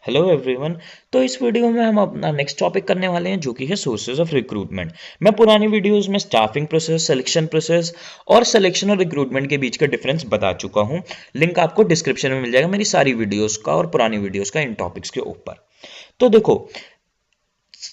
Hello everyone. तो इस video में हम अपना नेक्स्ट टॉपिक करने वाले हैं जो कि है सोर्सेज ऑफ रिक्रूटमेंट। मैं पुरानी वीडियोस में स्टाफिंग प्रोसेस, सिलेक्शन प्रोसेस और सिलेक्शन और रिक्रूटमेंट के बीच का डिफरेंस बता चुका हूं। लिंक आपको डिस्क्रिप्शन में मिल जाएगा मेरी सारी वीडियोस का और पुरानी वीडियोस का इन टॉपिक्स के ऊपर। तो देखो,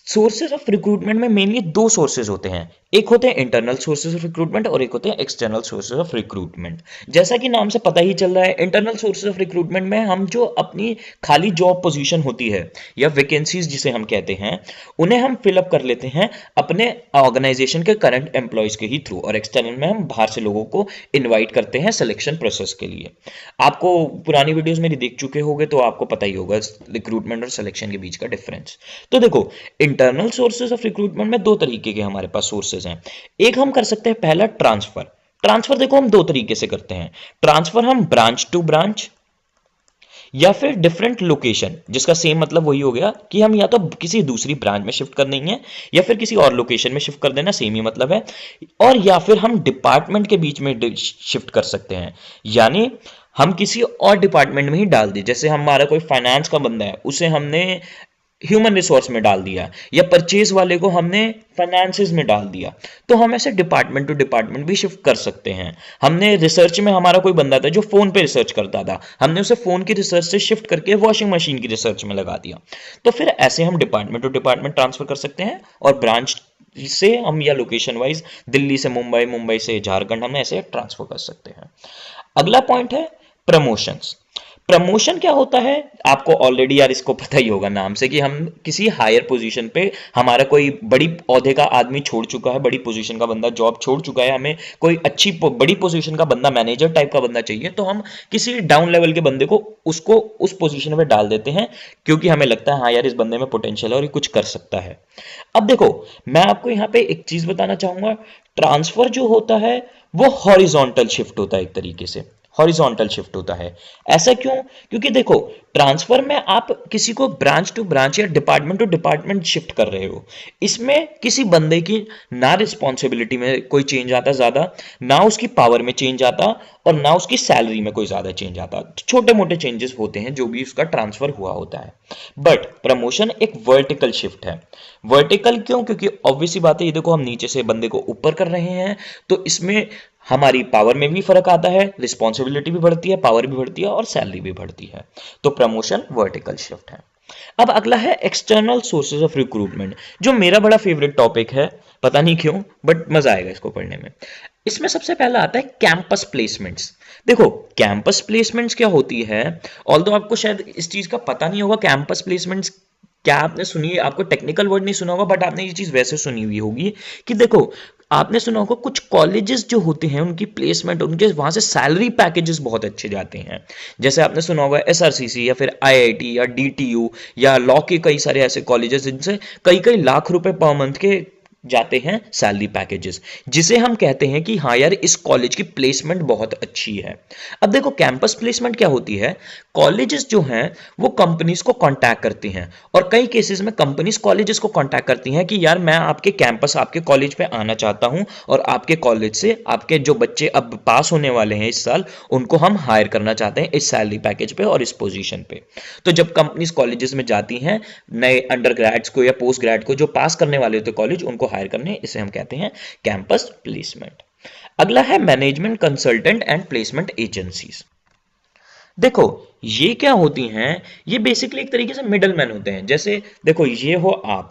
सोर्सेज ऑफ रिक्रूटमेंट में मेनली दो सोर्सेज होते हैं। एक होते हैं इंटरनल सोर्सेज ऑफ रिक्रूटमेंट और एक होते हैं एक्सटर्नल सोर्सेज ऑफ रिक्रूटमेंट। जैसा कि नाम से पता ही चल रहा है, इंटरनल सोर्सेज ऑफ रिक्रूटमेंट में हम जो अपनी खाली जॉब पोजीशन होती है या वैकेंसीज जिसे हम कहते हैं, उन्हें हम फिलअप कर लेते हैं अपने ऑर्गेनाइजेशन के करंट एम्प्लॉयज के ही थ्रू, और एक्सटर्नल में हम बाहर से लोगों को इन्वाइट करते हैं सिलेक्शन प्रोसेस के लिए। आपको पुरानी वीडियोस मेरी देख चुके होंगे तो आपको पता ही होगा रिक्रूटमेंट और सिलेक्शन के बीच का डिफरेंस। तो देखो, इंटरनल सोर्सेज ऑफ रिक्रूटमेंट में दो तरीके के हमारे पास सोर्सेज हैं। एक हम कर सकते हैं पहला ट्रांसफर। ट्रांसफर देखो हम दो तरीके से करते हैं। ट्रांसफर हम ब्रांच टू ब्रांच या फिर डिफरेंट लोकेशन, जिसका सेम मतलब वही हो गया कि हम या तो किसी दूसरी ब्रांच में शिफ्ट कर देंगे या फिर किसी और लोकेशन में शिफ्ट कर देना, सेम ही मतलब है। और या फिर हम डिपार्टमेंट के बीच में शिफ्ट कर सकते हैं, यानी हम किसी और डिपार्टमेंट में ही डाल दें। जैसे हमारा कोई फाइनेंस का बंदा है, उसे हमने ह्यूमन रिसोर्स में डाल दिया, या परचेज वाले को हमने फाइनेंसेस में डाल दिया। तो हम ऐसे डिपार्टमेंट टू डिपार्टमेंट भी शिफ्ट कर सकते हैं। हमने रिसर्च में, हमारा कोई बंदा था जो फोन पे रिसर्च करता था, हमने उसे फोन की रिसर्च से शिफ्ट करके वॉशिंग मशीन की रिसर्च में लगा दिया। तो फिर ऐसे हम डिपार्टमेंट टू डिपार्टमेंट ट्रांसफर कर सकते हैं, और ब्रांच से हम या लोकेशन वाइज दिल्ली से मुंबई, मुंबई से झारखंड, हम ऐसे ट्रांसफर कर सकते हैं। अगला पॉइंट है प्रमोशंस। प्रमोशन क्या होता है, आपको ऑलरेडी यार इसको पता ही होगा नाम से, कि हम किसी हायर पोजीशन पे, हमारा कोई बड़ी ओहदे का आदमी छोड़ चुका है, बड़ी पोजीशन का बंदा जॉब छोड़ चुका है, हमें कोई अच्छी बड़ी पोजीशन का बंदा, मैनेजर टाइप का बंदा चाहिए, तो हम किसी डाउन लेवल के बंदे को उसको उस पोजीशन पे डाल देते हैं, क्योंकि हमें लगता है हाँ यार इस बंदे में पोटेंशियल है और ये कुछ कर सकता है। अब देखो, मैं आपको यहाँ पे एक चीज बताना चाहूंगा। ट्रांसफर जो होता है वो हॉरिजॉन्टल शिफ्ट होता है, एक तरीके से हॉरिजॉन्टल शिफ्ट होता है। ऐसा क्यों? क्योंकि देखो, ट्रांसफर में आप किसी को ब्रांच टू ब्रांच या डिपार्टमेंट टू डिपार्टमेंट शिफ्ट कर रहे हो। इसमें किसी बंदे की ना रिस्पॉन्सिबिलिटी में कोई चेंज आता ज्यादा, ना उसकी पावर में चेंज आता, और ना उसकी सैलरी में कोई ज्यादा चेंज आता। छोटे मोटे चेंजेस होते हैं जो भी उसका ट्रांसफर हुआ होता है। बट प्रमोशन एक वर्टिकल शिफ्ट है। वर्टिकल क्यों? क्योंकि ऑब्वियसली बात है, ये देखो हम नीचे से बंदे को ऊपर कर रहे हैं, तो इसमें हमारी पावर में भी फर्क आता है, रिस्पॉन्सिबिलिटी भी बढ़ती है, पावर भी बढ़ती है और सैलरी भी बढ़ती है। तो प्रमोशन वर्टिकल शिफ्ट है। अब अगला है एक्सटर्नल सोर्सेज ऑफ रिक्रूटमेंट, जो मेरा बड़ा फेवरेट टॉपिक है, पता नहीं क्यों, बट मजा आएगा इसको पढ़ने में। इसमें सबसे पहला आता है कैंपस प्लेसमेंट्स। देखो, कैंपस प्लेसमेंट्स क्या होती है, ऑल्दो आपको शायद इस चीज का पता नहीं होगा। कैंपस प्लेसमेंट्स क्या आपने सुनी, आपको टेक्निकल वर्ड नहीं सुना होगा, बट आपने ये चीज वैसे सुनी हुई होगी कि देखो, आपने सुना होगा कुछ कॉलेजेस जो होते हैं उनकी प्लेसमेंट, उनके वहां से सैलरी पैकेजेस बहुत अच्छे जाते हैं। जैसे आपने सुना होगा एसआरसीसी या फिर आईआईटी या डीटीयू या लॉ के कई सारे ऐसे कॉलेजेस जिनसे कई कई लाख रुपए पर मंथ के जाते हैं सैलरी पैकेजेस, जिसे हम कहते हैं कि हाँ यार इस कॉलेज की प्लेसमेंट बहुत अच्छी है। अब देखो, कैंपस प्लेसमेंट क्या होती है, कॉलेजेस जो हैं वो कंपनीज को कांटेक्ट करती हैं, और कई केसेस में कंपनीज कॉलेजेस को कांटेक्ट करती हैं कि यार मैं आपके कैंपस, आपके कॉलेज पे आना चाहता हूं, और आपके कॉलेज से आपके जो बच्चे अब पास होने वाले हैं इस साल, उनको हम हायर करना चाहते हैं इस सैलरी पैकेज पे और इस पोजीशन पे। तो जब कंपनीज कॉलेजेस में जाती हैं नए अंडर ग्रेड्स को या पोस्ट ग्रेड को जो पास करने वाले होते कॉलेज, उनको हायर करने, इसे हम कहते हैं कैंपस प्लेसमेंट। अगला है management consultant and placement agencies. देखो, ये क्या होती हैं, ये बेसिकली एक तरीके से मिडल मैन होते हैं। जैसे देखो, ये हो आप,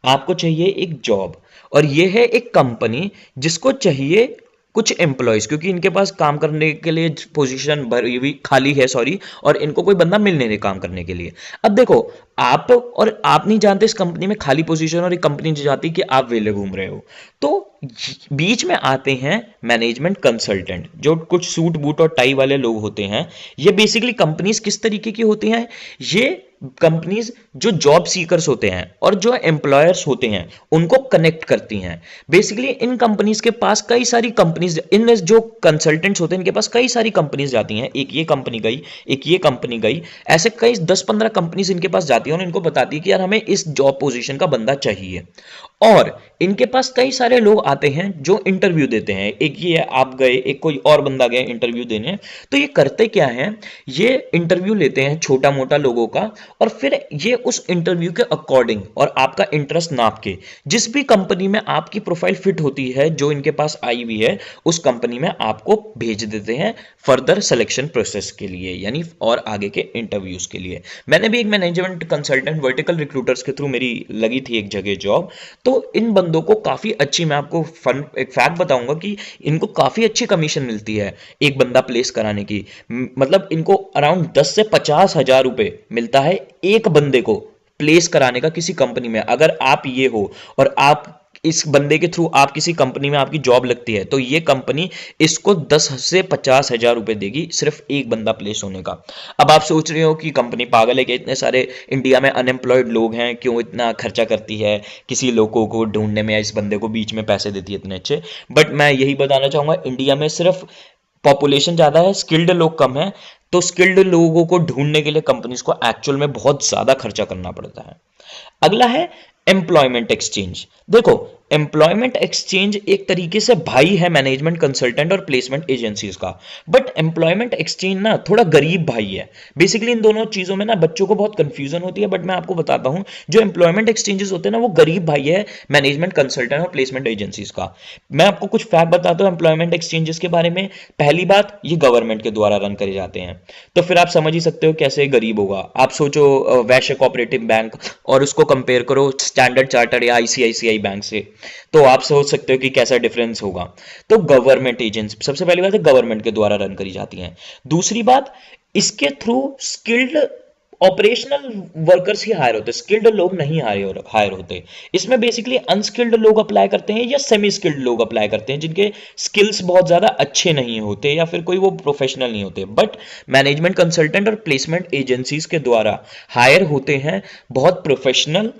आपको चाहिए एक जॉब, और ये है एक कंपनी जिसको चाहिए कुछ एम्प्लॉयज, क्योंकि इनके पास काम करने के लिए पोजीशन भरी हुई खाली है, सॉरी, और इनको कोई बंदा मिल नहीं रहा काम करने के लिए। अब देखो, आप नहीं जानते इस कंपनी में खाली पोजीशन, और एक कंपनी नहीं जानती कि आप वेले घूम रहे हो। तो बीच में आते हैं मैनेजमेंट कंसल्टेंट, जो कुछ सूट बूट और टाई वाले लोग होते हैं। ये बेसिकली कंपनीज किस तरीके की होती हैं, ये कंपनीज जो जॉब सीकर्स होते हैं और जो एम्प्लॉयर्स होते हैं उनको कनेक्ट करती हैं। बेसिकली इन कंपनीज के पास कई सारी कंपनीज, इन जो कंसल्टेंट्स होते हैं इनके पास कई सारी कंपनीज जाती हैं, एक ये कंपनी गई, एक ये कंपनी गई, ऐसे कई 10-15 कंपनीज इनके पास जाती हैं और इनको बताती है कि यार हमें इस जॉब पोजीशन का बंदा चाहिए। और इनके पास कई सारे लोग आते हैं जो इंटरव्यू देते हैं। एक ये आप गए, एक कोई और बंदा गया इंटरव्यू देने। तो ये करते क्या है, ये इंटरव्यू लेते हैं छोटा मोटा लोगों का, और फिर ये उस इंटरव्यू के अकॉर्डिंग और आपका इंटरेस्ट नाप के जिस भी कंपनी में आपकी प्रोफाइल फिट होती है जो इनके पास आई हुई है, उस कंपनी में आपको भेज देते हैं फर्दर सिलेक्शन प्रोसेस के लिए, यानी और आगे के इंटरव्यूज के लिए। मैंने भी एक मैनेजमेंट कंसल्टेंट वर्टिकल रिक्रूटर्स के थ्रू मेरी लगी थी एक जगह जॉब। तो इन बंदों को काफी अच्छी, मैं आपको फन एक फैक्ट बताऊंगा कि इनको काफी अच्छी कमीशन मिलती है एक बंदा प्लेस कराने की। मतलब इनको अराउंड 10 से 50 हजार रुपए मिलता है एक बंदे को प्लेस कराने का किसी कंपनी में। अगर आप ये हो और आप इस बंदे के थ्रू आप किसी कंपनी में आपकी जॉब लगती है, तो ये कंपनी इसको 10 से 50 हजार रुपए देगी सिर्फ एक बंदा प्लेस होने का। अब आप सोच रहे हो कि कंपनी पागल है कि इतने सारे इंडिया में अनएम्प्लॉयड लोग हैं, क्यों इतना खर्चा करती है किसी लोगों को ढूंढने में, इस बंदे को बीच में पैसे देती है इतने अच्छे। बट मैं यही बताना चाहूंगा, इंडिया में सिर्फ पॉपुलेशन ज्यादा है, स्किल्ड लोग कम है। तो स्किल्ड लोगों को ढूंढने के लिए कंपनीज को एक्चुअल में बहुत ज्यादा खर्चा करना पड़ता है। अगला है एम्प्लॉयमेंट एक्सचेंज। देखो, एम्प्लॉयमेंट एक्सचेंज एक तरीके से भाई है मैनेजमेंट कंसल्टेंट और प्लेसमेंट एजेंसीज का। बट एम्प्लॉयमेंट एक्सचेंज ना थोड़ा गरीब भाई है। बेसिकली इन दोनों चीजों में ना बच्चों को बहुत कंफ्यूजन होती है, बट मैं आपको बताता हूं, जो एम्प्लॉयमेंट एक्सचेंजेस होते हैं ना, वो गरीब भाई है मैनेजमेंट कंसल्टेंट और प्लेसमेंट एजेंसीज का। मैं आपको कुछ फैक्ट बताता हूं एम्प्लॉयमेंट एक्सचेंजेस के बारे में। पहली बात, ये गवर्नमेंट के द्वारा रन करे जाते हैं, तो फिर आप समझ ही सकते हो कैसे गरीब होगा। आप सोचो वैश्य कोऑपरेटिव बैंक और उसको कंपेयर करो स्टैंडर्ड चार्टर्ड या आईसीआईसीआई बैंक से, तो आप सोच सकते हो कि कैसा डिफरेंस होगा। तो गवर्नमेंट एजेंसी, सबसे पहली बात है, गवर्नमेंट के द्वारा रन करी जाती हैं। दूसरी बात, इसके थ्रू स्किल्ड ऑपरेशनल वर्कर्स ही हायर होते, स्किल्ड लोग नहीं हायर होते। इसमें बेसिकली अनस्किल्ड लोग अप्लाई करते हैं या सेमी स्किल्ड लोग अप्लाई करते हैं जिनके स्किल्स बहुत ज्यादा अच्छे नहीं होते या फिर कोई वो प्रोफेशनल नहीं होते। बट मैनेजमेंट कंसल्टेंट और प्लेसमेंट एजेंसीज के द्वारा हायर होते हैं बहुत प्रोफेशनल,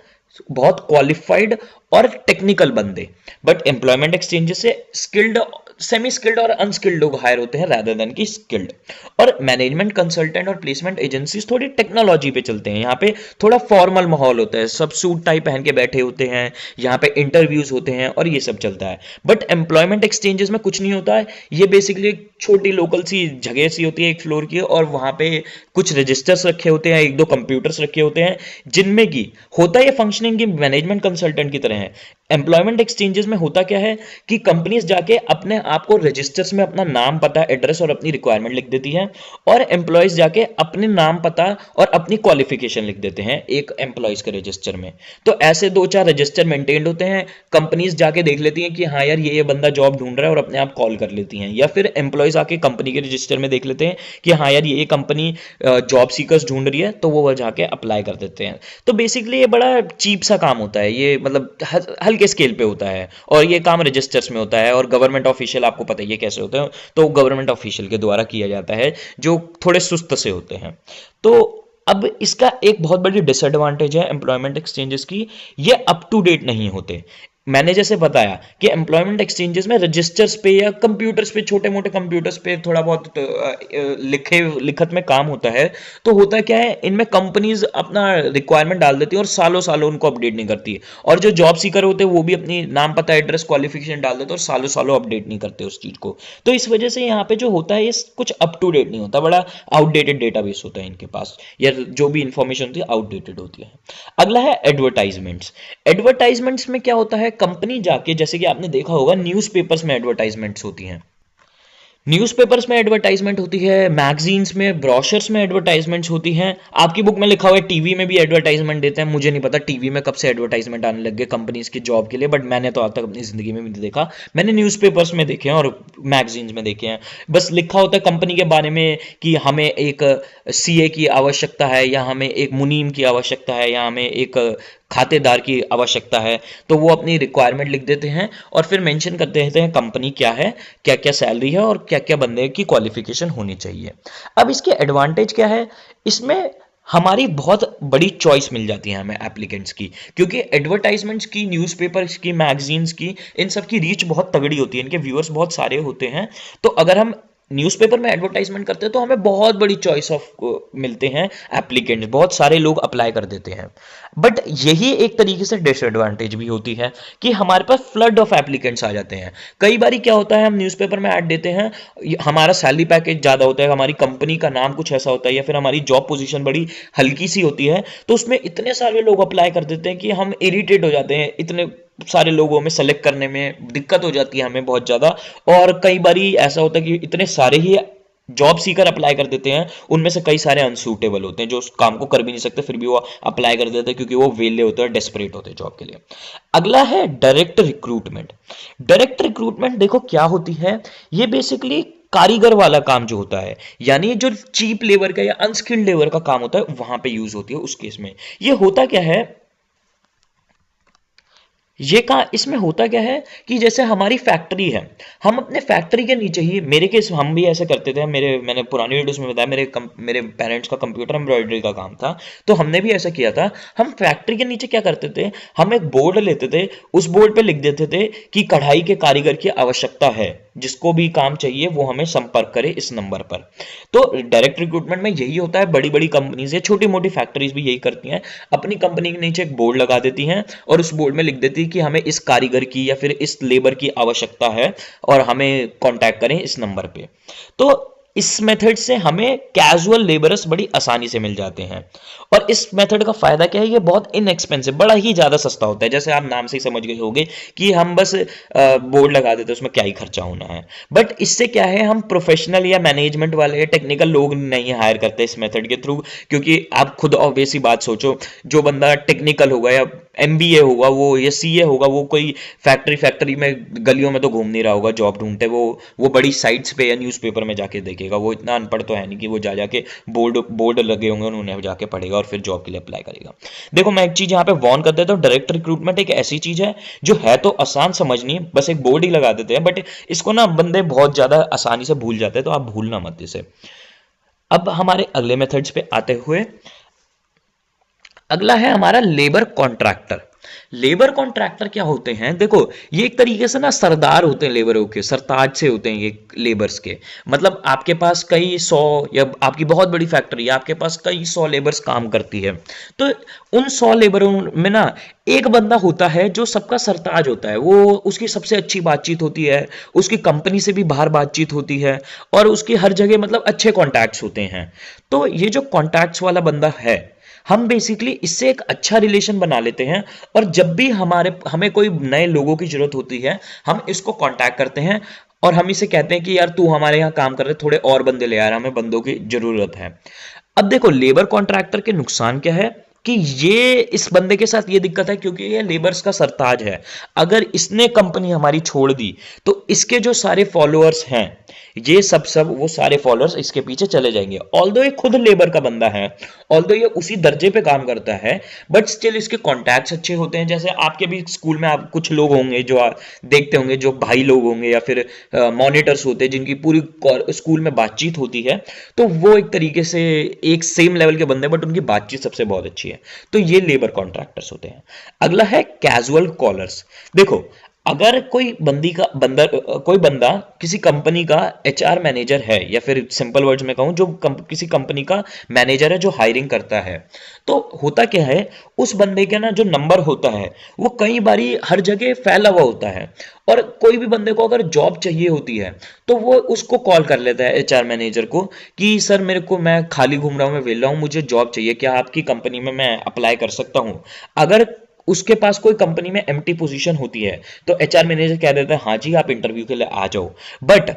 बहुत क्वालिफाइड और टेक्निकल बंदे। बट एम्प्लॉयमेंट एक्सचेंजेस से स्किल्ड, सेमी स्किल्ड और अनस्किल्ड लोग हायर होते हैं रादर देन की स्किल्ड। और मैनेजमेंट कंसल्टेंट और प्लेसमेंट एजेंसीज थोड़ी टेक्नोलॉजी पे चलते हैं। यहाँ पे थोड़ा फॉर्मल माहौल होता है, सब सूट टाई पहन के बैठे होते हैं, यहाँ पे इंटरव्यूज होते हैं और ये सब चलता है। बट एम्प्लॉयमेंट एक्सचेंजेस में कुछ नहीं होता है। ये बेसिकली एक छोटी लोकल सी जगह सी होती है एक फ्लोर की, और वहां पे कुछ रजिस्टर्स रखे होते हैं, एक दो कंप्यूटर्स रखे होते हैं, जिनमें की होता है फंक्शनिंग की मैनेजमेंट कंसल्टेंट की तरह है। एम्प्लॉयमेंट एक्सचेंजेस में होता क्या है कि कंपनीज जाके अपने आप को रजिस्टर्स में अपना नाम, पता, एड्रेस और अपनी रिक्वायरमेंट लिख देती हैं, और एम्प्लॉयज जाके अपने नाम, पता और अपनी क्वालिफिकेशन लिख देते हैं एक एम्प्लॉयज के रजिस्टर में। तो ऐसे दो चार रजिस्टर मेंटेन्ड होते हैं। कंपनीज जाके देख लेती हैं कि हाँ यार ये बंदा जॉब ढूंढ रहा है और अपने आप कॉल कर लेती हैं, या फिर एम्प्लॉयज आके कंपनी के रजिस्टर में देख लेते हैं कि हाँ यार ये कंपनी जॉब सीकर्स ढूंढ रही है, तो वो जाके अप्लाई कर देते हैं। तो बेसिकली ये बड़ा चीप सा काम होता है, ये मतलब हल्के स्केल पे होता है, और ये काम रजिस्टर्स में होता है। और गवर्नमेंट ऑफिशियल आपको पता ही है कैसे होते हैं, तो गवर्नमेंट ऑफिशियल के द्वारा किया जाता है जो थोड़े सुस्त से होते हैं। तो अब इसका एक बहुत बड़ी डिसएडवांटेज है एम्प्लॉयमेंट एक्सचेंजेस की, ये अप टू डेट नहीं होते। मैंने जैसे बताया कि एम्प्लॉयमेंट एक्सचेंजेस में रजिस्टर्स पे या कंप्यूटर्स पे, छोटे मोटे कंप्यूटर्स पे थोड़ा बहुत लिखत में काम होता है। तो होता क्या है, इनमें कंपनीज अपना रिक्वायरमेंट डाल देती है और सालों सालों उनको अपडेट नहीं करती है, और जो जॉब सीकर होते हैं वो भी अपनी नाम, पता, एड्रेस, क्वालिफिकेशन डाल देते हैं और सालों सालों अपडेट नहीं करते उस चीज को। तो इस वजह से यहाँ पे जो होता है ये कुछ अप टू डेट नहीं होता, बड़ा आउटडेटेड डेटाबेस होता है इनके पास, या जो भी इंफॉर्मेशन होती है आउटडेटेड होती है। अगला है एडवर्टाइजमेंट्स। एडवर्टाइजमेंट्स में क्या होता है, कंपनी जाके, जैसे कि आपने देखा होगा न्यूज़पेपर्स में एडवर्टाइजमेंट्स होती हैं, न्यूज़पेपर्स में एडवर्टाइजमेंट होती है, मैगजीन्स में, ब्रोशर्स में एडवर्टाइजमेंट्स होती हैं। आपकी बुक में लिखा हुआ है टीवी में भी एडवर्टाइजमेंट देते हैं। मुझे नहीं पता टीवी में कब से एडवर्टाइजमेंट आने लग गए कंपनीज की जॉब के लिए, बट मैंने तो आज तक अपनी जिंदगी में भी नहीं देखा। मैंने न्यूज़पेपर्स में देखे हैं और मैगजीन्स में देखे हैं। बस लिखा होता है कंपनी के बारे में कि हमें एक सीए की आवश्यकता है, या हमें एक मुनीम की आवश्यकता है, या हमें एक खातेदार की आवश्यकता है। तो वो अपनी रिक्वायरमेंट लिख देते हैं और फिर मेंशन कर देते हैं कंपनी क्या है, क्या क्या सैलरी है और क्या क्या बंदे की क्वालिफिकेशन होनी चाहिए। अब इसके एडवांटेज क्या है, इसमें हमारी बहुत बड़ी चॉइस मिल जाती है हमें एप्लीकेंट्स की, क्योंकि एडवर्टाइजमेंट्स की, न्यूज़पेपर्स की, मैगजीन्स की, इन सब की रीच बहुत तगड़ी होती है, इनके व्यूअर्स बहुत सारे होते हैं। तो अगर हम न्यूज़पेपर में एडवर्टाइजमेंट करते हैं तो हमें बहुत बड़ी चॉइस ऑफ मिलते हैं एप्लीकेंट्स, बहुत सारे लोग अप्लाई कर देते हैं। बट यही एक तरीके से डिसएडवांटेज भी होती है कि हमारे पास फ्लड ऑफ एप्लीकेंट्स आ जाते हैं। कई बार क्या होता है, हम न्यूज़पेपर में ऐड देते हैं, हमारा सैलरी पैकेज ज़्यादा होता है, हमारी कंपनी का नाम कुछ ऐसा होता है, या फिर हमारी जॉब पोजीशन बड़ी हल्की सी होती है, तो उसमें इतने सारे लोग अप्लाई कर देते हैं कि हम इरिटेट हो जाते हैं। इतने सारे लोगों में सेलेक्ट करने में दिक्कत हो जाती है हमें बहुत ज़्यादा। और कई बारी ऐसा होता है कि इतने सारे ही जॉब सीकर अप्लाई कर देते हैं, उनमें से कई सारे अनसूटेबल होते हैं जो उस काम को कर भी नहीं सकते, फिर भी वो अप्लाई कर देते हैं क्योंकि वो वेले होते हैं, डेस्परेट होते हैं जॉब के लिए। अगला है डायरेक्ट रिक्रूटमेंट। डायरेक्ट रिक्रूटमेंट देखो क्या होती है, ये बेसिकली कारीगर वाला काम जो होता है, यानी जो चीप लेबर का या अनस्किल्ड लेबर का काम होता है वहां पे यूज होती है। उस केस में ये होता क्या है, ये कहा इसमें होता क्या है कि जैसे हमारी फैक्ट्री है, हम अपने फैक्ट्री के नीचे ही, मेरे केस हम भी ऐसे करते थे, मैंने पुरानी वीडियोस में बताया, मेरे पेरेंट्स का कंप्यूटर एम्ब्रॉयडरी का काम था, तो हमने भी ऐसा किया था। हम फैक्ट्री के नीचे क्या करते थे, हम एक बोर्ड लेते थे, उस बोर्ड पे लिख देते थे कि कढ़ाई के कारीगर की आवश्यकता है, जिसको भी काम चाहिए वो हमें संपर्क करे इस नंबर पर। तो डायरेक्ट रिक्रूटमेंट में यही होता है, बड़ी बड़ी कंपनीज या छोटी मोटी फैक्ट्रीज भी यही करती हैं, अपनी कंपनी के नीचे एक बोर्ड लगा देती हैं और उस बोर्ड में लिख देती है कि हमें इस कारीगर की या फिर इस लेबर की आवश्यकता है और हमें कांटेक्ट करें इस नंबर पे। तो इस मेथड से हमें कैजुअल लेबरर्स बड़ी आसानी से मिल जाते हैं। और इस मेथड का फायदा क्या है, ये बहुत इनएक्सपेंसिव, बड़ा ही ज्यादा सस्ता होता है। जैसे आप नाम से ही समझ गए होंगे कि हम बस बोर्ड लगा देते हैं, उसमें क्या ही खर्चा होना है। बट इससे क्या है, हम प्रोफेशनल या मैनेजमेंट वाले टेक्निकल लोग नहीं हायर करते इस मेथड के थ्रू, क्योंकि आप खुद ऑब्वियस ही बात सोचो, जो बंदा टेक्निकल होगा या एमबीए होगा वो या सीए होगा, वो कोई फैक्ट्री में गलियों में तो घूम नहीं रहा होगा जॉब ढूंढते, वो बड़ी साइट्स पे या न्यूज़पेपर में जाके देखेगा। वो इतना अनपढ़ तो है नहीं कि वो जाके बोर्ड बोर्ड लगे होंगे उन्हें जाके पढ़ेगा और फिर जॉब के लिए अप्लाई करेगा। देखो मैं एक चीज यहाँ पे वॉर्न कर देता हूँ, डायरेक्ट रिक्रूटमेंट एक ऐसी चीज है जो है तो आसान समझनी, बस एक बोर्ड ही लगा देते हैं, बट इसको ना बंदे बहुत ज्यादा आसानी से भूल जाते हैं, तो आप भूलना मत इसे। अब हमारे अगले मेथड्स पे आते हुए, अगला है हमारा लेबर कॉन्ट्रैक्टर। लेबर कॉन्ट्रैक्टर क्या होते हैं, देखो ये एक तरीके से ना सरदार होते हैं लेबरों के, सरताज से होते हैं ये लेबर्स के। मतलब आपके पास कई सौ, या आपकी बहुत बड़ी फैक्ट्री है, आपके पास कई सौ लेबर्स काम करती है, तो उन 100 लेबरों में ना एक बंदा होता है जो सबका सरताज होता है। वो उसकी सबसे अच्छी बातचीत होती है, उसकी कंपनी से भी बाहर बातचीत होती है, और उसकी हर जगह मतलब अच्छे कॉन्टैक्ट्स होते हैं। तो ये जो कॉन्टैक्ट्स वाला बंदा है, हम बेसिकली इससे एक अच्छा रिलेशन बना लेते हैं, और जब भी हमें कोई नए लोगों की जरूरत होती है, हम इसको कांटेक्ट करते हैं और हम इसे कहते हैं कि यार तू हमारे यहाँ काम कर रहे, थोड़े और बंदे ले यार, हमें बंदों की जरूरत है। अब देखो लेबर कॉन्ट्रैक्टर के नुकसान क्या है कि ये इस बंदे के साथ ये दिक्कत है, क्योंकि ये लेबर्स का सरताज है। अगर इसने कंपनी हमारी छोड़ दी तो इसके जो सारे फॉलोअर्स हैं, ये सब वो सारे फॉलोअर्स इसके पीछे चले जाएंगे। ऑल्दो ये खुद लेबर का बंदा है, ऑल्दो ये उसी दर्जे पे काम करता है, बट स्टिल इसके कॉन्टैक्ट्स अच्छे होते हैं। जैसे आपके भी स्कूल में आप कुछ लोग होंगे जो आप देखते होंगे, जो भाई लोग होंगे या फिर मॉनिटर्स होते हैं, जिनकी पूरी स्कूल में बातचीत होती है, तो वो एक तरीके से एक सेम लेवल के बंदे, बट उनकी बातचीत सबसे बहुत अच्छी है। तो ये लेबर कॉन्ट्रैक्टर्स होते हैं। अगला है कैजुअल कॉलर्स। देखो अगर कोई बंदा किसी कंपनी का एचआर मैनेजर है, या फिर सिंपल वर्ड्स में कहूं, जो किसी कंपनी का मैनेजर है जो हायरिंग करता है, तो होता क्या है, उस बंदे का ना जो नंबर होता है वो कई बारी हर जगह फैला हुआ होता है, और कोई भी बंदे को अगर जॉब चाहिए होती है तो वो उसको कॉल कर लेता है एचआर मैनेजर को कि सर मैं खाली घूम रहा हूं, मैं वेला हूं, मुझे जॉब चाहिए, क्या आपकी कंपनी में मैं अप्लाई कर सकता हूं। अगर उसके पास कोई कंपनी में एम्प्टी पोजीशन होती है तो एचआर मैनेजर कह देता है हाँ जी आप इंटरव्यू के लिए आ जाओ। बट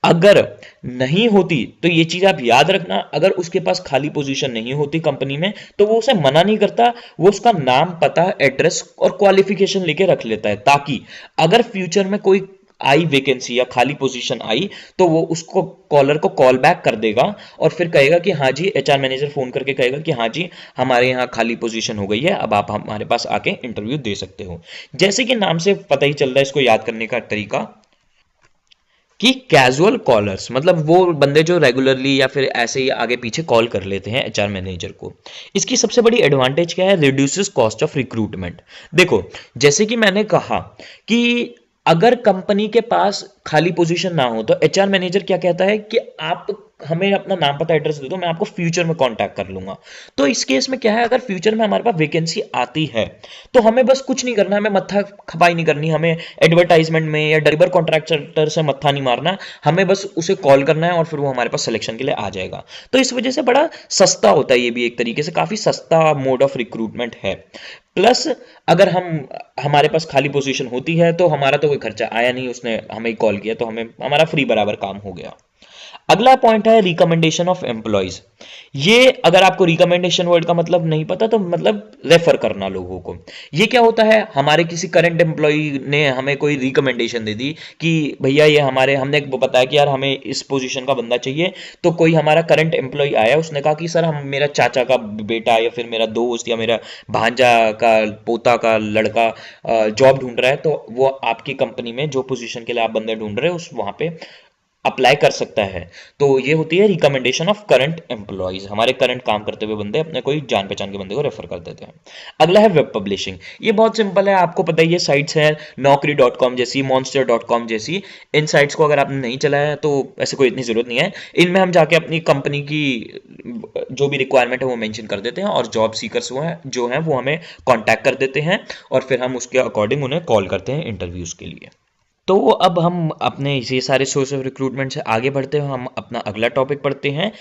अगर नहीं होती तो ये चीज आप याद रखना, अगर उसके पास खाली पोजीशन नहीं होती कंपनी में तो वो उसे मना नहीं करता, वो उसका नाम, पता, एड्रेस और क्वालिफिकेशन लेके रख लेता है, ताकि अगर फ्यूचर में कोई आई वैकेंसी या खाली पोजीशन आई तो वो उसको कॉलर को कॉल बैक कर देगा और फिर कहेगा कि हाँ जी, एचआर मैनेजर फोन करके कहेगा कि हाँ जी हमारे यहाँ खाली पोजीशन हो गई है, अब आप हमारे पास आके इंटरव्यू दे सकते हो। जैसे कि नाम से पता ही चल रहा है इसको याद करने का तरीका कि कैजुअल कॉलर्स, मतलब वो बंदे जो रेगुलरली या फिर ऐसे ही आगे पीछे कॉल कर लेते हैं एचआर मैनेजर को। इसकी सबसे बड़ी एडवांटेज क्या है, रिड्यूसेस कॉस्ट ऑफ रिक्रूटमेंट। देखो जैसे कि मैंने कहा कि अगर कंपनी के पास खाली पोजीशन ना हो तो एचआर मैनेजर क्या कहता है कि आप हमें अपना नाम पता एड्रेस दे दो, मैं आपको फ्यूचर में कांटेक्ट कर लूंगा। तो इस केस में क्या है, अगर फ्यूचर में हमारे पास वैकेंसी आती है तो हमें बस कुछ नहीं करना, हमें मत्था खपाई नहीं करनी, हमें एडवर्टाइजमेंट में या डिलीवर कॉन्ट्रैक्टर से मत्था नहीं मारना, हमें बस उसे कॉल करना है और फिर वो हमारे पास सिलेक्शन के लिए आ जाएगा। तो इस वजह से बड़ा सस्ता होता है, ये भी एक तरीके से काफी सस्ता मोड ऑफ रिक्रूटमेंट है। प्लस अगर हमारे पास खाली पोजीशन होती है तो हमारा तो कोई खर्चा आया नहीं, उसने हमें कॉल किया तो हमें हमारा फ्री बराबर काम हो गया। अगला पॉइंट है रिकमेंडेशन ऑफ एम्प्लॉयज। ये अगर आपको रिकमेंडेशन वर्ड का मतलब नहीं पता तो मतलब रेफर करना लोगों को। ये क्या होता है, हमारे किसी करंट एम्प्लॉय ने हमें कोई रिकमेंडेशन दे दी कि भैया ये हमारे, हमने बताया कि यार हमें इस पोजीशन का बंदा चाहिए, तो कोई हमारा करंट एम्प्लॉय आया, उसने कहा कि सर हम, मेरा चाचा का बेटा या फिर मेरा दोस्त या मेरा भांजा का पोता का लड़का जॉब ढूंढ रहा है, तो वो आपकी कंपनी में जो पोजीशन के लिए आप बंदे ढूंढ रहे हो उस वहां पे अप्लाई कर सकता है। तो ये होती है रिकमेंडेशन ऑफ करंट एम्प्लॉयज, हमारे करंट काम करते हुए बंदे अपने कोई जान पहचान के बंदे को रेफर कर देते हैं। अगला है वेब पब्लिशिंग। ये बहुत सिंपल है, आपको पता ही है, साइट्स हैं naukri.com जैसी, monster.com जैसी। इन साइट्स को अगर आपने नहीं चलाया है तो ऐसे कोई इतनी जरूरत नहीं है, इनमें हम जाके अपनी कंपनी की जो भी रिक्वायरमेंट है वो मेंशन कर देते हैं और जॉब सीकर्स जो हैं वो हमें कॉन्टैक्ट कर देते हैं और फिर हम उसके अकॉर्डिंग उन्हें कॉल करते हैं इंटरव्यूज के लिए। तो अब हम अपने ये सारे सोर्स ऑफ रिक्रूटमेंट से आगे बढ़ते हैं, हम अपना अगला टॉपिक पढ़ते हैं,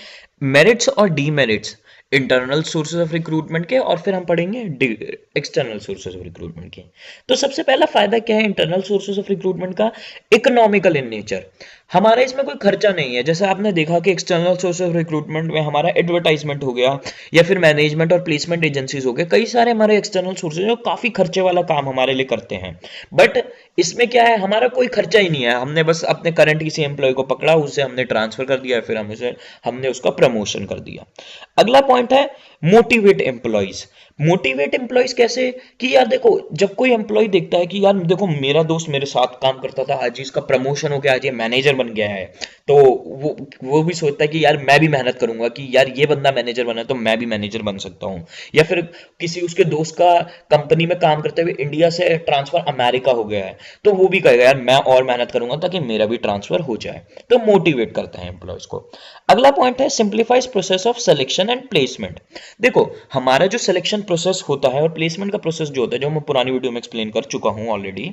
मेरिट्स और demerits internal sources of recruitment के, और फिर हम पढ़ेंगे एक्सटर्नल सोर्सेज ऑफ रिक्रूटमेंट के। तो सबसे पहला फायदा क्या है इंटरनल सोर्सेज ऑफ रिक्रूटमेंट का, इकोनॉमिकल इन नेचर। हमारा इसमें कोई खर्चा नहीं है, जैसे आपने देखा कि एक्सटर्नल सोर्स ऑफ रिक्रूटमेंट में हमारा एडवर्टाइजमेंट हो गया या फिर मैनेजमेंट और प्लेसमेंट एजेंसीज हो गए, कई सारे हमारे एक्सटर्नल सोर्सेज जो काफी खर्चे वाला काम हमारे लिए करते हैं। बट इसमें क्या है, हमारा कोई खर्चा ही नहीं है, हमने बस अपने करंट किसी एम्प्लॉय को पकड़ा, उसे हमने ट्रांसफर कर दिया, फिर हमने उसका प्रमोशन कर दिया। अगला पॉइंट है मोटिवेट एम्प्लॉयज। मोटिवेट एम्प्लॉयज कैसे, कि यार देखो, जब कोई एम्प्लॉय देखता है कि यार देखो मेरा दोस्त मेरे साथ काम करता था, आज इसका प्रमोशन हो गया, आज ये मैनेजर बन गया है, तो वो भी सोचता है कि यार मैं भी मेहनत करूंगा कि यार ये बंदा मैनेजर बना है तो मैं भी मैनेजर बन सकता हूं। या फिर किसी उसके दोस्त का कंपनी में काम करते हुए इंडिया से ट्रांसफर अमेरिका हो गया है, तो वो भी कहेगा यार मैं और मेहनत करूंगा ताकि मेरा भी ट्रांसफर हो जाए। तो मोटिवेट करते हैं एम्प्लॉयज को। अगला पॉइंट है simplifies process of selection and placement. देखो, हमारा जो सिलेक्शन प्रोसेस होता है और प्लेसमेंट का प्रोसेस जो होता है, जो मैं पुरानी वीडियो में एक्सप्लेन कर चुका हूं ऑलरेडी,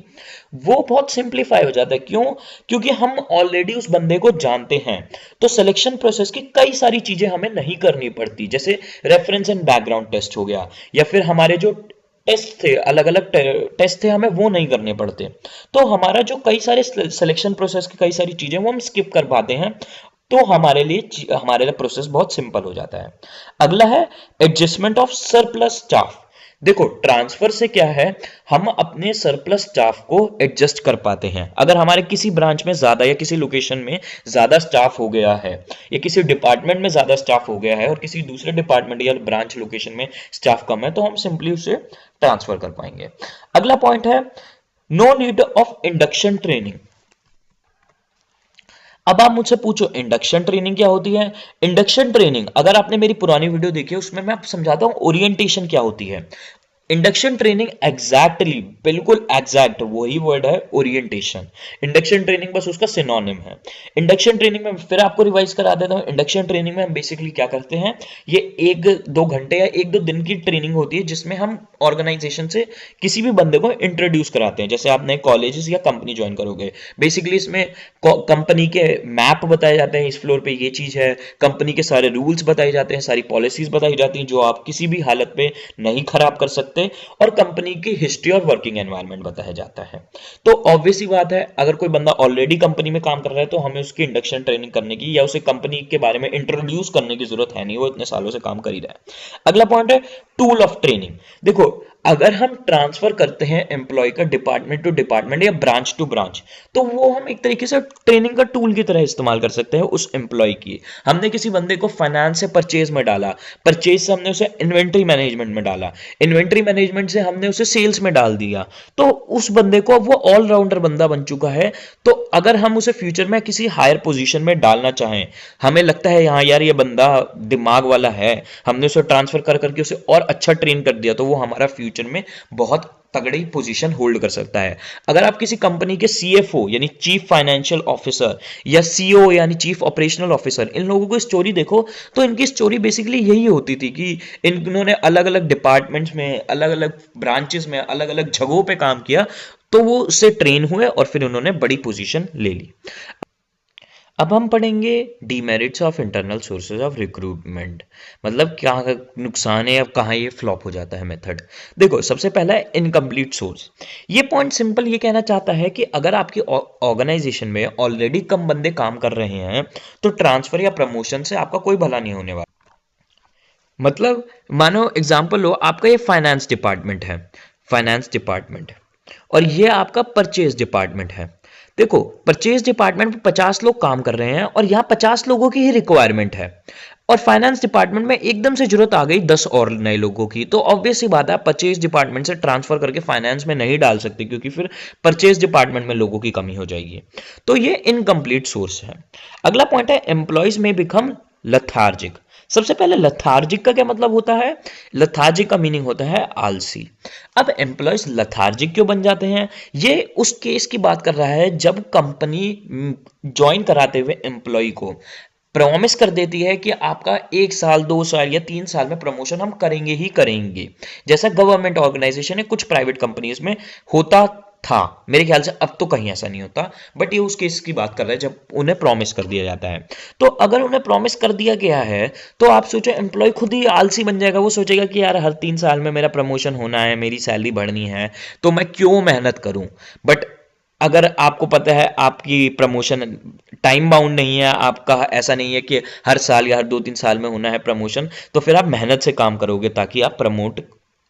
वो बहुत सिंप्लीफाई हो जाता है। क्यों? क्योंकि हम ऑलरेडी उस बंदे को जानते हैं, तो सिलेक्शन प्रोसेस की कई सारी चीजें हमें नहीं करनी पड़ती, जैसे रेफरेंस एंड बैकग्राउंड टेस्ट हो गया, या फिर हमारे जो टेस्ट थे, अलग अलग टेस्ट थे, हमें वो नहीं करने पड़ते। तो हमारा जो कई सारे सिलेक्शन प्रोसेस की कई सारी चीजें वो हम स्किप कर पाते हैं, तो हमारे लिए प्रोसेस बहुत सिंपल हो जाता है। अगला है एडजस्टमेंट ऑफ सरप्लस स्टाफ। देखो, ट्रांसफर से क्या है, हम अपने सरप्लस स्टाफ को एडजस्ट कर पाते हैं। अगर हमारे किसी ब्रांच में ज्यादा या किसी लोकेशन में ज्यादा स्टाफ हो गया है, या किसी डिपार्टमेंट में ज्यादा स्टाफ हो गया है और किसी दूसरे डिपार्टमेंट या ब्रांच लोकेशन में स्टाफ कम है, तो हम सिंपली उसे ट्रांसफर कर पाएंगे। अगला पॉइंट है no need of induction training. अब आप मुझसे पूछो इंडक्शन ट्रेनिंग क्या होती है। इंडक्शन ट्रेनिंग, अगर आपने मेरी पुरानी वीडियो देखी है उसमें मैं आपको समझाता हूं ओरिएंटेशन क्या होती है। इंडक्शन ट्रेनिंग एग्जैक्टली, बिल्कुल एग्जैक्ट वही वर्ड है ओरिएंटेशन। इंडक्शन ट्रेनिंग बस उसका सिनोनिम है। इंडक्शन ट्रेनिंग में फिर आपको रिवाइज करा देता हूं। इंडक्शन ट्रेनिंग में हम बेसिकली क्या करते हैं, ये 1-2 घंटे या 1-2 दिन की ट्रेनिंग होती है जिसमें हम ऑर्गेनाइजेशन से किसी भी बंदे को इंट्रोड्यूस कराते हैं। जैसे आप नए कॉलेजेस या कंपनी ज्वाइन करोगे, बेसिकली इसमें कंपनी के मैप बताए जाते हैं, इस फ्लोर पे ये चीज है, कंपनी के सारे रूल्स बताए जाते हैं, सारी पॉलिसीज बताई जाती हैं जो आप किसी भी हालत में नहीं खराब कर सकते, और कंपनी की हिस्ट्री और वर्किंग एनवायरनमेंट बताया जाता है। तो ऑब्वियस ही बात है, अगर कोई बंदा ऑलरेडी कंपनी में काम कर रहा है तो हमें उसकी इंडक्शन ट्रेनिंग करने की या उसे कंपनी के बारे में इंट्रोड्यूस करने की जरूरत है नहीं, वो इतने सालों से काम कर ही रहा है। अगला पॉइंट है टूल ऑफ ट्रेनिंग। देखो, अगर हम ट्रांसफर करते हैं एम्प्लॉय का डिपार्टमेंट टू डिपार्टमेंट या ब्रांच टू ब्रांच, तो वो हम एक तरीके से ट्रेनिंग का टूल की तरह इस्तेमाल कर सकते हैं उस एम्प्लॉय की। हमने किसी बंदे को फाइनेंस से परचेज में डाला, परचेज से हमने उसे इन्वेंट्री मैनेजमेंट में डाला, इन्वेंट्री मैनेजमेंट से हमने उसे सेल्स में डाल दिया, तो उस बंदे को वो ऑलराउंडर बंदा बन चुका है। तो अगर हम उसे फ्यूचर में किसी हायर पोजीशन में डालना चाहें, हमें लगता है हाँ यार ये बंदा दिमाग वाला है, हमने उसे ट्रांसफर कर करके उसे और अच्छा ट्रेन कर दिया, तो वो हमारा फ्यूचर फ्यूचर में बहुत तगड़ी पोजीशन होल्ड कर सकता है। अगर आप किसी कंपनी के सीएफओ यानी चीफ फाइनेंशियल ऑफिसर या सीईओ यानी चीफ ऑपरेशनल ऑफिसर, इन लोगों की स्टोरी देखो तो इनकी स्टोरी बेसिकली यही होती थी कि इन्होंने अलग अलग डिपार्टमेंट्स में, अलग अलग ब्रांचेस में, अलग अलग जगहों पे काम किया, तो वो उससे ट्रेन हुए और फिर उन्होंने बड़ी पोजीशन ले ली। अब हम पढ़ेंगे demerits of internal sources of recruitment, मतलब क्या नुकसान है, अब कहाँ ये फ्लॉप हो जाता है मेथड। देखो, सबसे पहला है इनकम्प्लीट सोर्स। ये पॉइंट सिंपल ये कहना चाहता है कि अगर आपकी ऑर्गेनाइजेशन में ऑलरेडी कम बंदे काम कर रहे हैं तो ट्रांसफर या प्रमोशन से आपका कोई भला नहीं होने वाला। मतलब मानो एग्जाम्पल लो, आपका ये फाइनेंस डिपार्टमेंट है, फाइनेंस डिपार्टमेंट, और ये आपका परचेज डिपार्टमेंट है। देखो, परचेज डिपार्टमेंट में 50 लोग काम कर रहे हैं और यहाँ 50 लोगों की ही रिक्वायरमेंट है, और फाइनेंस डिपार्टमेंट में एकदम से जरूरत आ गई 10 और नए लोगों की, तो ऑब्वियस सी बात है परचेज डिपार्टमेंट से ट्रांसफर करके फाइनेंस में नहीं डाल सकते, क्योंकि फिर परचेज डिपार्टमेंट में लोगों की कमी हो जाएगी। तो ये इनकम्प्लीट सोर्स है। अगला पॉइंट है एम्प्लॉयज में बिकम लथार्जिक। सबसे पहले लथार्जिक का क्या मतलब होता है? लथार्जिक का मीनिंग होता है आलसी। अब एम्प्लॉयज लथार्जिक क्यों बन जाते हैं? ये उस केस की बात कर रहा है जब कंपनी ज्वाइन कराते हुए एम्प्लॉय को प्रॉमिस कर देती है कि आपका 1 साल 2 साल या 3 साल में प्रमोशन हम करेंगे ही करेंगे, जैसा गवर्नमेंट ऑर्गेनाइजेशन है, कुछ प्राइवेट कंपनीज में होता था। मेरे ख्याल से अब तो कहीं ऐसा नहीं होता, बट ये उस केस की बात कर रहा है जब उन्हें प्रॉमिस कर दिया जाता है। तो अगर उन्हें प्रॉमिस कर दिया गया है तो आप सोचो एम्प्लॉय खुद ही आलसी बन जाएगा। वो सोचेगा कि यार हर 3 साल में मेरा प्रमोशन होना है, मेरी सैलरी बढ़नी है, तो मैं क्यों मेहनत करूं। बट अगर आपको पता है आपकी प्रमोशन टाइम बाउंड नहीं है, आपका ऐसा नहीं है कि हर साल या हर 2-3 साल में होना है प्रमोशन, तो फिर आप मेहनत से काम करोगे ताकि आप प्रमोट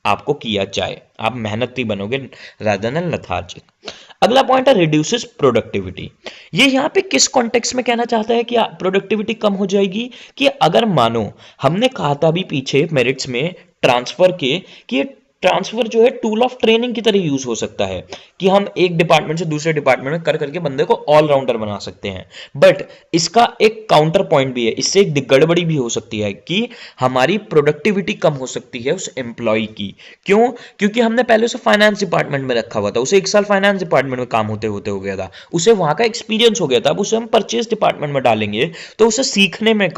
आपको किया जाए, आप मेहनती बनोगे रादर देन लेथार्जिक। अगला पॉइंट है रिड्यूसेस प्रोडक्टिविटी। ये यहाँ पे किस कॉन्टेक्स्ट में कहना चाहता है कि प्रोडक्टिविटी कम हो जाएगी? कि अगर मानो हमने कहा था अभी पीछे मेरिट्स में ट्रांसफर के कि ये ट्रांसफर जो है टूल ऑफ ट्रेनिंग की तरह यूज हो सकता है, कि हम एक डिपार्टमेंट से दूसरे डिपार्टमेंट में कर करके बंदे को ऑलराउंडर बना सकते हैं। बट इसका एक काउंटर पॉइंट भी है, इससे एक गड़बड़ी भी हो सकती है कि हमारी प्रोडक्टिविटी कम हो सकती है उस एम्प्लॉय की। क्यों? क्योंकि हमने पहले उसे फाइनेंस डिपार्टमेंट में रखा हुआ था, उसे 1 साल फाइनेंस डिपार्टमेंट में काम होते होते हो गया था, उसे वहां का एक्सपीरियंस हो गया था। अब उसे हम परचेज डिपार्टमेंट में डालेंगे तो उसे सीखने में,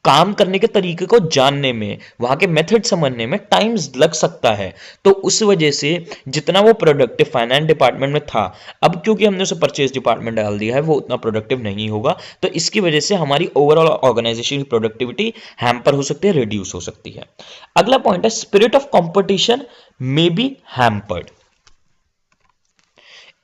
काम करने के तरीके को जानने में, वहां के मेथड समझने में टाइम लग सकता है। तो उस वजह से जितना वो प्रोडक्टिव फाइनेंस डिपार्टमेंट में था, अब क्योंकि हमने उसे परचेज डिपार्टमेंट डाल दिया है, वो उतना प्रोडक्टिव नहीं होगा। तो इसकी वजह से हमारी ओवरऑल ऑर्गेनाइजेशन की प्रोडक्टिविटी हैम्पर हो सकती है, रिड्यूस हो सकती है। अगला पॉइंट है spirit of competition may be hampered.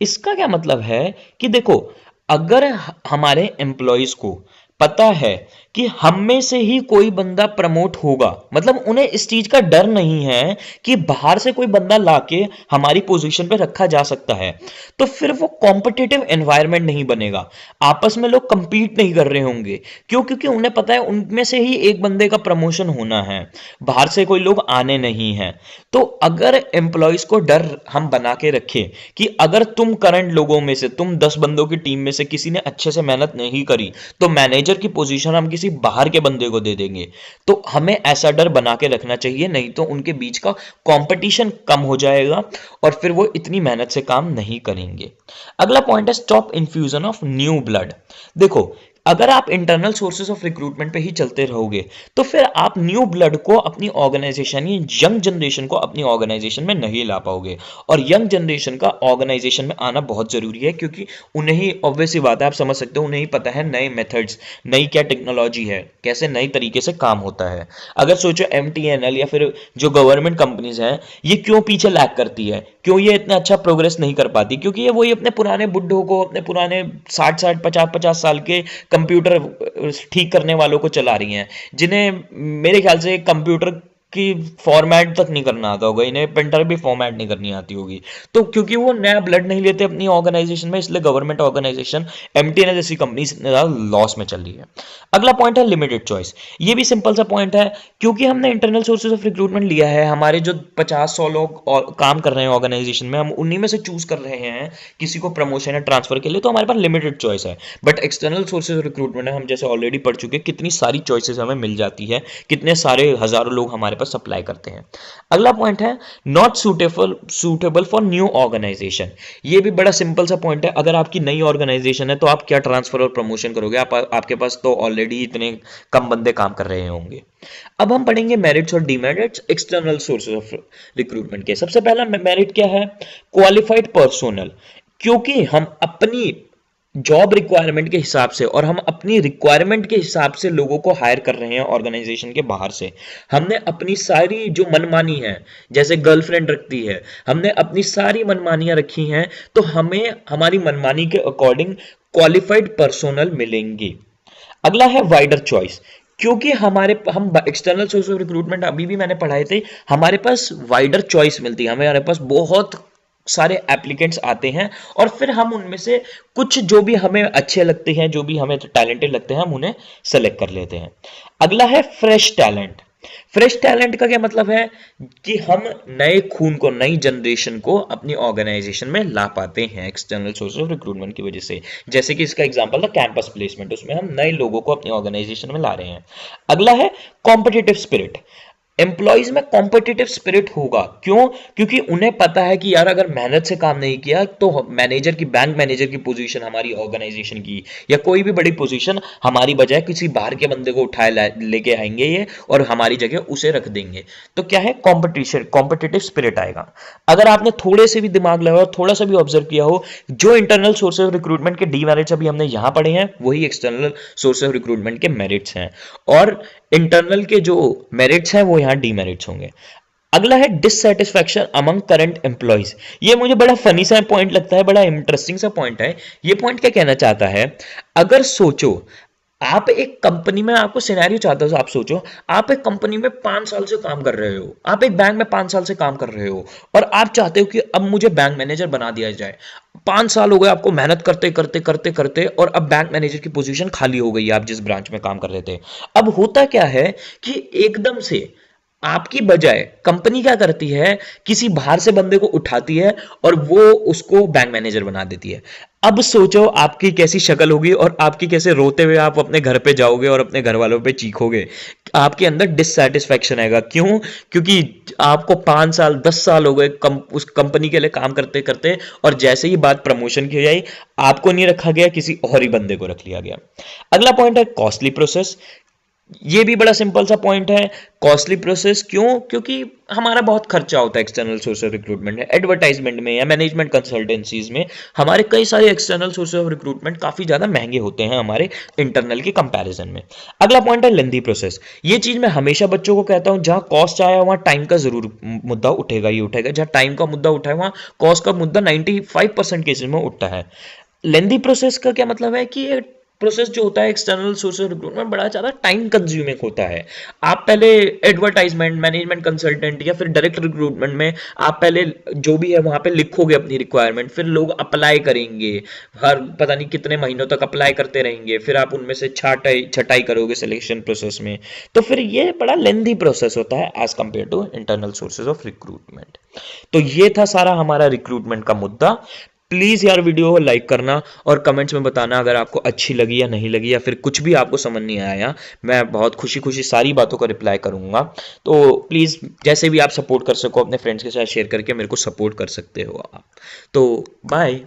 इसका क्या मतलब है कि देखो, अगर हमारे एम्प्लॉयज को पता है कि हम में से ही कोई बंदा प्रमोट होगा, मतलब उन्हें इस चीज का डर नहीं है कि बाहर से कोई बंदा लाके हमारी पोजीशन पे रखा जा सकता है, तो फिर वो कॉम्पिटिटिव एनवायरनमेंट नहीं बनेगा, आपस में लोग कंपीट नहीं कर रहे होंगे। क्यों? क्योंकि उन्हें पता है उनमें से ही एक बंदे का प्रमोशन होना है, बाहर से कोई लोग आने नहीं है। तो अगर एम्प्लॉयज को डर हम बना के रखें कि अगर तुम करंट लोगों में से, तुम 10 बंदों की टीम में से किसी ने अच्छे से मेहनत नहीं करी, तो मैनेजर की पोजीशन हम किसी बाहर के बंदे को दे देंगे। तो हमें ऐसा डर बना के रखना चाहिए, नहीं तो उनके बीच का कंपटीशन कम हो जाएगा और फिर वो इतनी मेहनत से काम नहीं करेंगे। अगला पॉइंट है stop infusion of new blood. देखो, अगर आप इंटरनल सोर्सेज ऑफ रिक्रूटमेंट पे ही चलते रहोगे तो फिर आप न्यू ब्लड को अपनी ऑर्गेनाइजेशन, यंग जनरेशन को अपनी ऑर्गेनाइजेशन में नहीं ला पाओगे। और यंग जनरेशन का ऑर्गेनाइजेशन में आना बहुत जरूरी है, क्योंकि उन्हें ही, ऑब्वियस सी बात है, आप समझ सकते हो, उन्हें ही पता है नए मेथड्स, नई क्या टेक्नोलॉजी है, कैसे नई तरीके से काम होता है। अगर सोचो MTNL या फिर जो गवर्नमेंट कंपनीज हैं, ये क्यों पीछे लैग करती है, क्यों ये इतना अच्छा प्रोग्रेस नहीं कर पाती? क्योंकि ये वही अपने पुराने बुड्ढों को, अपने पुराने 60-60 50-50 साल के कंप्यूटर ठीक करने वालों को चला रही हैं, जिन्हें मेरे ख्याल से कंप्यूटर की फॉर्मेट तक नहीं करना आता होगा, इन्हें प्रिंटर भी फॉर्मेट नहीं करनी आती होगी। तो क्योंकि वो नया ब्लड नहीं लेते अपनी ऑर्गेनाइजेशन में, इसलिए गवर्नमेंट ऑर्गेनाइजेशन, MTNL जैसी कंपनी लॉस में चल रही है। अगला पॉइंट है लिमिटेड चॉइस। ये भी सिंपल सा पॉइंट है, क्योंकि हमने इंटरनल सोर्सेज ऑफ रिक्रूटमेंट लिया है, हमारे जो 50-100 लोग काम कर रहे हैं ऑर्गेनाइजेशन में, हम उन्हीं में से चूज कर रहे हैं किसी को प्रमोशन या ट्रांसफर के लिए, तो हमारे पास लिमिटेड चॉइस है। But external sources of recruitment हम जैसे ऑलरेडी पढ़ चुके, कितनी सारी चॉइसेस हमें मिल जाती है, कितने सारे हजारों लोग हमारे पास अप्लाई करते हैं। अगला पॉइंट है not suitable for new organisation. ये भी बड़ा सिंपल सा पॉइंट है। अगर आपकी नई ऑर्गेनाइजेशन है तो आप क्या ट्रांसफर और प्रमोशन करोगे? आपके पास तो ऑलरेडी इतने कम बंदे काम कर रहे होंगे। अब हम पढ़ेंगे मेरिट्स और demerits external sources of recruitment के। सबसे पहला मेरिट क्या है? Qualified personnel. क्योंकि हम अपनी जॉब रिक्वायरमेंट के हिसाब से और हम अपनी रिक्वायरमेंट के हिसाब से लोगों को हायर कर रहे हैं ऑर्गेनाइजेशन के बाहर से। हमने अपनी सारी जो मनमानी है, जैसे गर्लफ्रेंड रखती है, हमने अपनी सारी मनमानियां रखी हैं, तो हमें हमारी मनमानी के अकॉर्डिंग क्वालिफाइड पर्सोनल मिलेंगे। अगला है वाइडर चॉइस। क्योंकि हम एक्सटर्नल सोर्स ऑफ रिक्रूटमेंट अभी भी मैंने पढ़ाए थे, हमारे पास वाइडर चॉइस मिलती है, हमारे पास बहुत सारे एप्लीकेंट्स आते हैं और फिर हम उनमें से कुछ जो भी हमें अच्छे लगते हैं, जो भी हमें टैलेंटेड लगते हैं, हम उन्हें सेलेक्ट कर लेते हैं। अगला है फ्रेश टैलेंट। फ्रेश टैलेंट का क्या मतलब है? कि हम नए खून को, नई जनरेशन को अपनी ऑर्गेनाइजेशन में ला पाते हैं एक्सटर्नल सोर्स ऑफ रिक्रूटमेंट की वजह से। जैसे कि इसका एग्जांपल था कैंपस प्लेसमेंट, उसमें हम नए लोगों को अपनी ऑर्गेनाइजेशन में ला रहे हैं। अगला है कॉम्पिटिटिव स्पिरिट। एम्प्लॉइज में कॉम्पिटिटिव स्पिरिट होगा। क्यों? क्योंकि उन्हें पता है कि यार अगर मेहनत से काम नहीं किया तो मैनेजर की, बैंक मैनेजर की पोजीशन हमारी ऑर्गेनाइजेशन की या कोई भी बड़ी पोजीशन हमारी बजाय किसी बाहर के बंदे को उठाए लेके आएंगे ये और हमारी जगह उसे रख देंगे। तो क्या है? कॉम्पिटिशन, कॉम्पिटिटिव स्पिरिट आएगा। अगर आपने थोड़े से भी दिमाग लगाया, थोड़ा सा भी ऑब्जर्व किया हो, जो इंटरनल सोर्सेज ऑफ रिक्रूटमेंट के डीमेरिट्स अभी हमने यहां पढ़े हैं, वही एक्सटर्नल सोर्सेज ऑफ रिक्रूटमेंट के मेरिट्स हैं, और इंटरनल के जो मेरिट्स हैं वो यहां डीमेरिट्स होंगे। अगला है डिससेटिस्फैक्शन अमंग करंट एम्प्लॉइज। ये मुझे बड़ा फनी सा पॉइंट लगता है, बड़ा इंटरेस्टिंग सा पॉइंट है। ये पॉइंट क्या कहना चाहता है? अगर सोचो आप एक कंपनी में, आपको सिनेरियो चाहता हो, आप सोचो आप एक कंपनी में 5 साल से काम कर रहे हो, आप एक बैंक में 5 साल से काम कर रहे हो और आप चाहते हो कि अब मुझे बैंक मैनेजर बना दिया जाए। 5 साल हो गए आपको मेहनत करते करते करते करते और अब बैंक मैनेजर की पोजीशन खाली हो गई है, आप जिस ब्रांच में काम कर रहे थे। अब होता क्या है कि एकदम से आपकी बजाय कंपनी क्या करती है, किसी बाहर से बंदे को उठाती है और वो उसको बैंक मैनेजर बना देती है। अब सोचो आपकी कैसी शक्ल होगी और आपकी कैसे रोते हुए आप अपने घर पे जाओगे और अपने घर वालों पे चीखोगे। आपके अंदर डिससैटिस्फैक्शन आएगा। क्यों? क्योंकि आपको 5 साल 10 साल हो गए उस कंपनी के लिए काम करते करते, और जैसे ही बात प्रमोशन की जाए, आपको नहीं रखा गया, किसी और ही बंदे को रख लिया गया। अगला पॉइंट है कॉस्टली प्रोसेस। ये भी बड़ा सिंपल सा पॉइंट है। कॉस्टली प्रोसेस क्यों? क्योंकि हमारा बहुत खर्चा होता है एक्सटर्नल सोर्स ऑफ रिक्रूटमेंट में, एडवर्टाइजमेंट में या मैनेजमेंट कंसल्टेंसीज में। हमारे कई सारे एक्सटर्नल सोर्स ऑफ रिक्रूटमेंट काफी ज्यादा महंगे होते हैं हमारे इंटरनल के कंपैरिजन में। अगला पॉइंट है लेंदी प्रोसेस। ये चीज मैं हमेशा बच्चों को कहता हूं, जहां कॉस्ट आया वहां टाइम का जरूर मुद्दा उठेगा ही उठेगा। जहां टाइम का मुद्दा उठा है वहां कॉस्ट का मुद्दा 95% केसेस में उठता है। लेंदी प्रोसेस का क्या मतलब है? कि प्रोसेस जो होता है एक्सटर्नल सोर्स ऑफ रिक्रूटमेंट बड़ा ज़्यादा टाइम कंज्यूमिंग होता है। आप पहले एडवर्टाइजमेंट, मैनेजमेंट कंसल्टेंट या फिर डायरेक्ट रिक्रूटमेंट में आप पहले जो भी है वहां पे लिखोगे अपनी रिक्वायरमेंट, फिर लोग अप्लाई करेंगे, हर पता नहीं कितने महीनों तक अप्लाई करते रहेंगे, फिर आप उनमें से छटाई करोगे सिलेक्शन प्रोसेस में। तो फिर ये बड़ा लेंदी प्रोसेस होता है as compare to internal sources of recruitment. तो ये था सारा हमारा रिक्रूटमेंट का मुद्दा। प्लीज यार वीडियो को लाइक करना और कमेंट्स में बताना अगर आपको अच्छी लगी या नहीं लगी, या फिर कुछ भी आपको समझ नहीं आया। मैं बहुत खुशी खुशी सारी बातों का रिप्लाई करूंगा। तो प्लीज जैसे भी आप सपोर्ट कर सको अपने फ्रेंड्स के साथ शेयर करके मेरे को सपोर्ट कर सकते हो आप। तो बाय।